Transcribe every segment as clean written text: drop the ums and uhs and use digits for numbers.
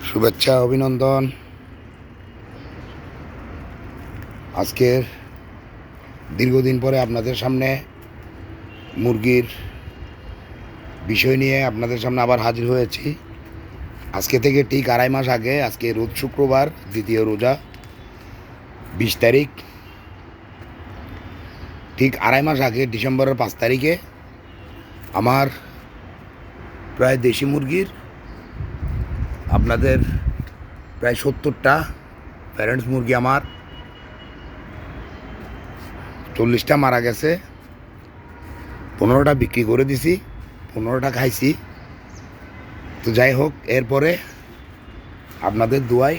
শুভেচ্ছা অভিনন্দন। আজকের দীর্ঘদিন পরে আপনাদের সামনে মুরগির বিষয় নিয়ে আপনাদের সামনে আবার হাজির হয়েছি। আজকে থেকে ঠিক 2.5 মাস আগে, আজকে রোজ শুক্রবার, দ্বিতীয় রোজা, 20 তারিখ, ঠিক 2.5 মাস আগে ডিসেম্বরের 5 তারিখে আমার প্রায় দেশি মুরগির আপনাদের প্রায় 70টা প্যারেন্টস মুরগি, আমার 40টা মারা গেছে, 15টা বিক্রি করে দিছি, 15টা খাইছি। তো যাই হোক, এরপরে আপনাদের দোয়ায়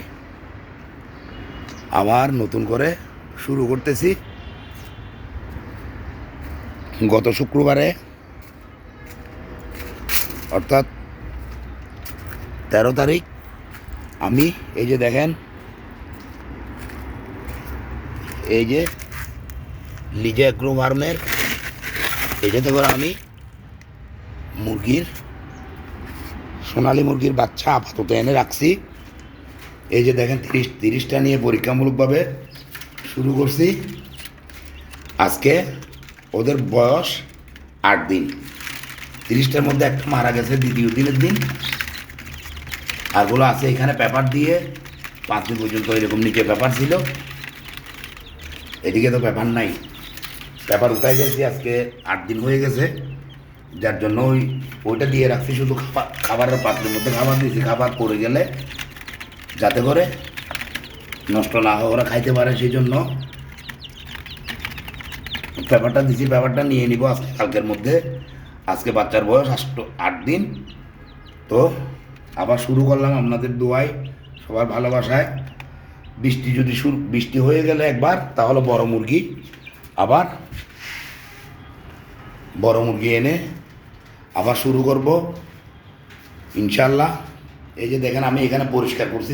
আবার নতুন করে শুরু করতেছি। গত শুক্রবারে অর্থাৎ 13 তারিখ আমি এই যে দেখেন, এই যে লিজে অ্যাগ্রো ফার্মের এটাতে করে আমি মুরগির, সোনালি মুরগির বাচ্চা আপাতত এনে রাখছি। এই যে দেখেন 30টা নিয়ে পরীক্ষামূলকভাবে শুরু করছি। আজকে ওদের বয়স 8 দিন। 30টার মধ্যে একটা মারা গেছে দ্বিতীয় দিনের দিন, আরগুলো আছে এখানে পেপার দিয়ে 5 দিন পর্যন্ত এরকম নিচে পেপার ছিল, এদিকে তো পেপার নাই, পেপার উঠাই গেছি। আজকে 8 দিন হয়ে গেছে, যার জন্য ওইটা দিয়ে রাখছি। শুধু খাবারের পাত্রের মধ্যে খাবার দিয়েছি, খাবার পড়ে গেলে যাতে করে নষ্ট না হয়, ওরা খাইতে পারে, সেই জন্য পেপারটা দিছি। পেপারটা নিয়ে নিব আজকে কালকের মধ্যে। আজকে বাচ্চার বয়স 8 দিন। তো আবার শুরু করলাম আপনাদের দোয়ায়, সবার ভালোবাসায়। বৃষ্টি হয়ে গেলে একবার, তাহলে বড় মুরগি এনে আবার শুরু করব ইনশাল্লাহ। এই যে দেখেন, আমি এখানে পরিষ্কার করছি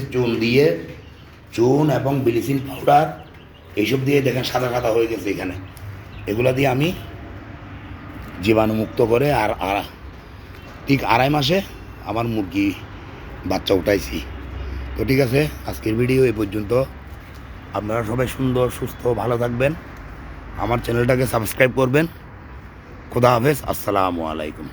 চুন এবং ব্লিচিং পাউডার এইসব দিয়ে, দেখেন সাদা সাদা হয়ে গেছে এখানে। এগুলা দিয়ে আমি জীবাণুমুক্ত করে আর ঠিক 2.5 মাসে আমার মুরগি বাচ্চা উঠাইছি। তো ঠিক আছে, আজকের ভিডিও এই পর্যন্ত। আপনারা সবাই সুন্দর, সুস্থ, ভালো থাকবেন। আমার চ্যানেলটাকে সাবস্ক্রাইব করবেন। খোদা হাফেজ, আসসালামু আলাইকুম।